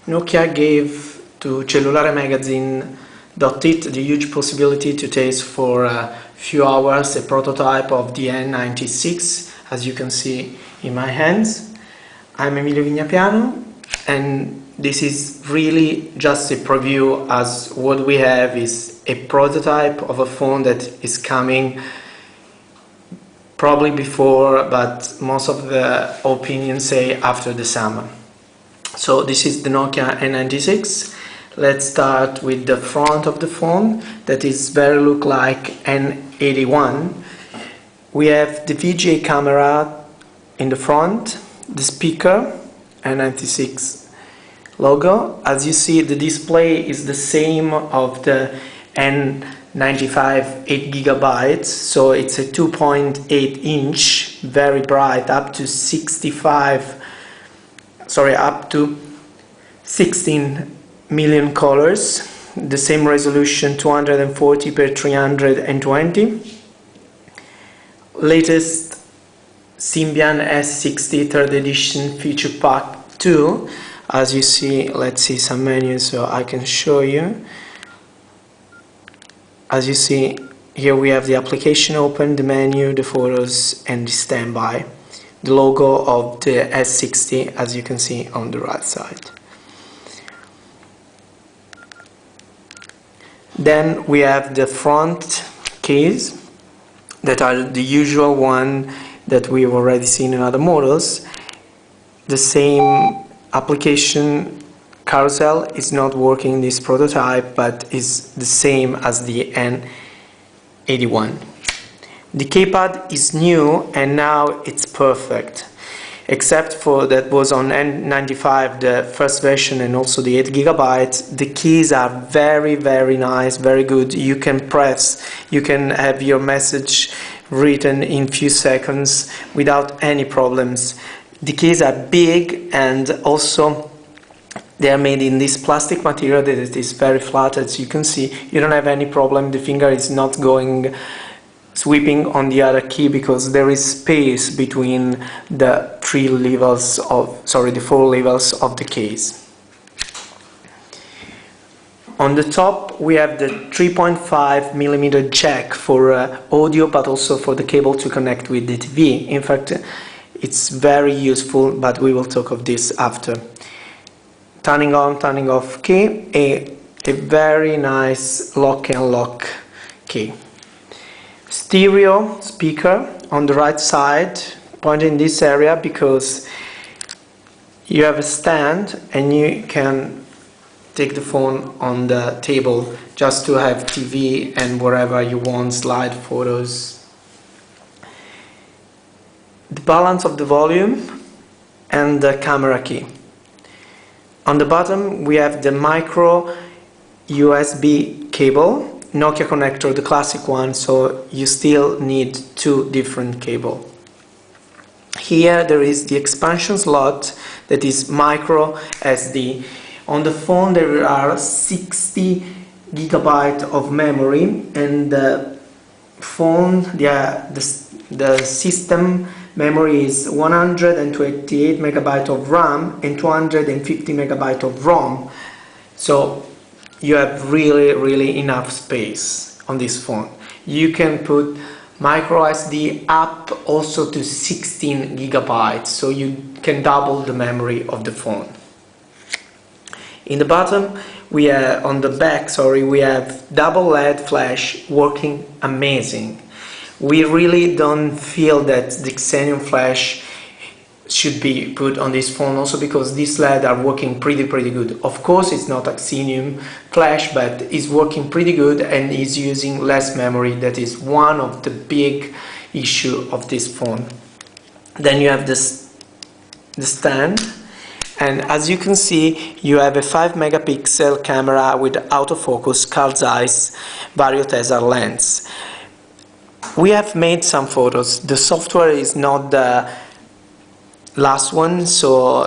Nokia gave to Cellulare Magazine .it the huge possibility to taste for a few hours a prototype of the N96, as you can see in my hands. I'm Emilio Vignapiano, and this is really just a preview, as what we have is a prototype of a phone that is coming probably before, but most of the opinions say after the summer. So this is the Nokia N96. Let's start with the front of the phone, that is very look like N81. We have the VGA camera in the front, the speaker, N96 logo. As you see, the display is the same of the N95 8GB, so it's a 2.8 inch, very bright, up to 16 million colors, the same resolution 240 by 320. Latest Symbian S60 3rd edition feature pack 2. As you see, let's see some menus so I can show you. As you see, here we have the application open, the menu, the photos, and the standby. The logo of the S60, as you can see on the right side. Then we have the front keys that are the usual one that we've already seen in other models. The same application carousel is not working in this prototype, but is the same as the N81. The keypad is new and now it's perfect, except for that was on N95, the first version, and also the 8GB. The keys are very nice, very good. You can press, you can have your message written in few seconds without any problems. The keys are big, and also they are made in this plastic material that is very flat. As you can see, you don't have any problem. The finger is not going sweeping on the other key because there is space between the four levels of the case. On the top we have the 3.5mm jack for audio, but also for the cable to connect with the TV. In fact, it's very useful, but we will talk of this after. Turning on, turning off key, a very nice lock and lock key. Stereo speaker on the right side, pointing in this area, because you have a stand and you can take the phone on the table just to have TV and wherever you want, slide photos. The balance of the volume and the camera key. On the bottom we have the micro USB cable, Nokia connector, the classic one, so you still need two different cables. Here there is the expansion slot that is micro SD. On the phone there are 60GB of memory, and the phone, the system memory is 128MB of RAM and 250MB of ROM. So you have really enough space on this phone. You can put micro SD up also to 16GB, so you can double the memory of the phone. In the bottom, on the back, we have double LED flash working amazing. We really don't feel that the Xenon flash should be put on this phone, also because these LED are working pretty good. Of course it's not a Xenon flash, but it's working pretty good and is using less memory. That is one of the big issue of this phone. Then you have the stand, and as you can see, you have a 5MP camera with autofocus, Carl Zeiss Vario Tessar lens. We have made some photos. The software is not the last one, so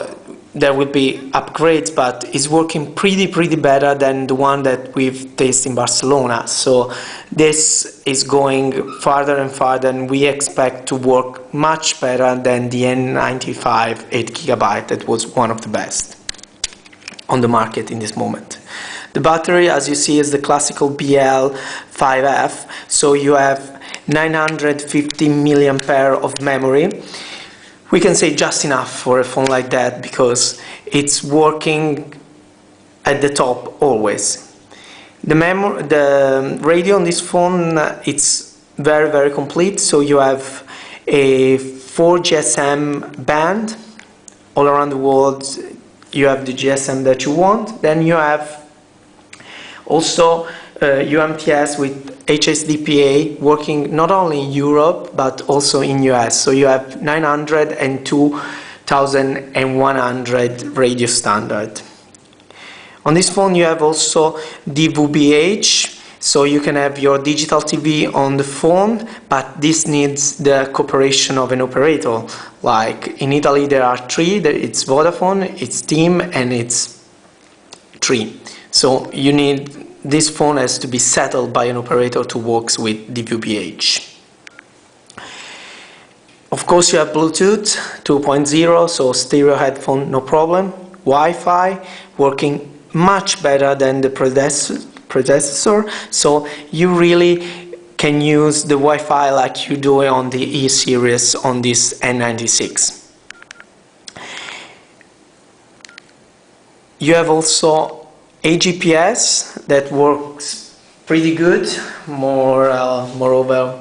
there will be upgrades, but it's working pretty better than the one that we've tested in Barcelona. So this is going farther and farther, and we expect to work much better than the N95 8GB that was one of the best. on the market in this moment. The battery, as you see, is the classical BL5F, so you have 950 milliampere of memory. We can say just enough for a phone like that because it's working at the top always. The radio on this phone, it's very complete, so you have a 4 GSM band all around the world. You have the GSM that you want. Then you have also UMTS with HSDPA working not only in Europe but also in US. So you have 900 and 2100 radio standard. On this phone you have also DVB-H, so you can have your digital TV on the phone, but this needs the cooperation of an operator. Like in Italy there are 3, it's Vodafone, it's TIM and it's 3. So you need, this phone has to be settled by an operator to work with DVB-H. Of course you have Bluetooth 2.0, so stereo headphone, no problem. Wi-Fi working much better than the predecessor, so you really can use the Wi-Fi like you do on the E series on this N96. You have also a GPS that works pretty good, moreover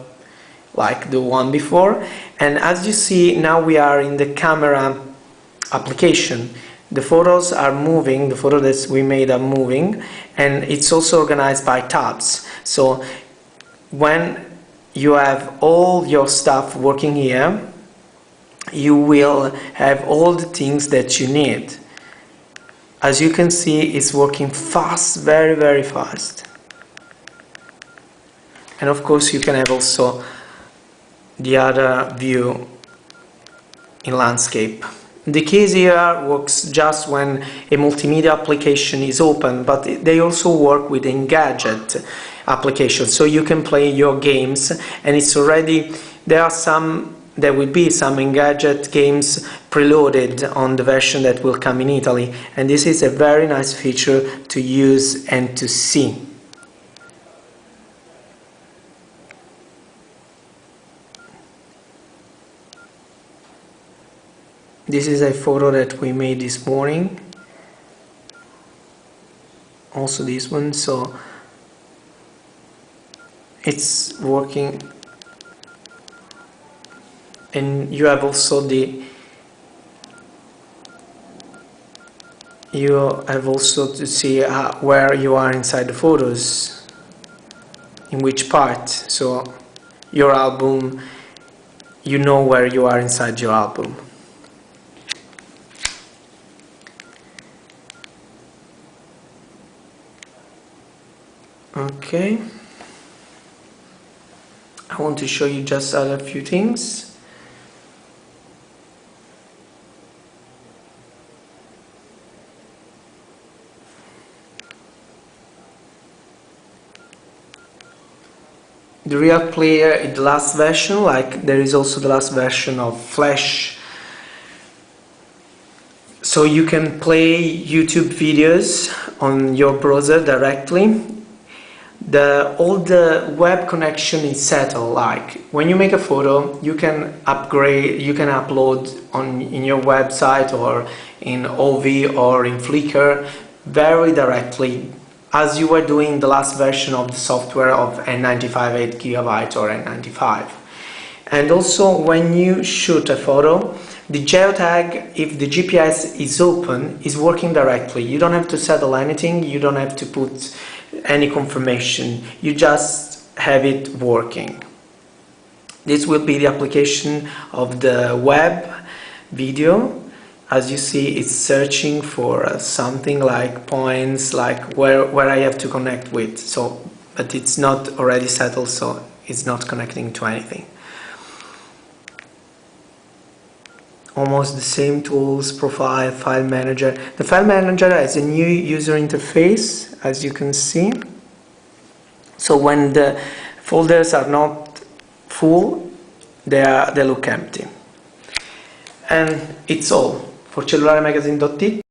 like the one before. And as you see, now we are in the camera application. The photos are moving, the photos that we made are moving, and it's also organized by tabs. So when you have all your stuff working here, you will have all the things that you need. As you can see, it's working fast, very fast. And of course you can have also the other view in landscape. The keys here works just when a multimedia application is open, but they also work with Engadget application, so you can play your games, and it's already, there will be some Engadget games preloaded on the version that will come in Italy, and this is a very nice feature to use and to see. This is a photo that we made this morning, also this one, so it's working. And you have also to see where you are inside the photos, in which part, so your album, you know where you are inside your album. Okay, I want to show you just other few things. The real player in the last version, like there is also the last version of Flash, so you can play YouTube videos on your browser directly. All the web connection is settled. Like when you make a photo, you can upload in your website or in OV or in Flickr very directly, as you were doing the last version of the software of N95 8GB or N95. And also when you shoot a photo, the geotag, if the GPS is open, is working directly. You don't have to settle anything, you don't have to put any confirmation, you just have it working. This will be the application of the web video. As you see, it's searching for something like points, like where I have to connect with. So, but it's not already settled, so it's not connecting to anything. Almost the same tools, profile, file manager. The file manager has a new user interface, as you can see. So when the folders are not full, they look empty. And it's all for cellularemagazine.it.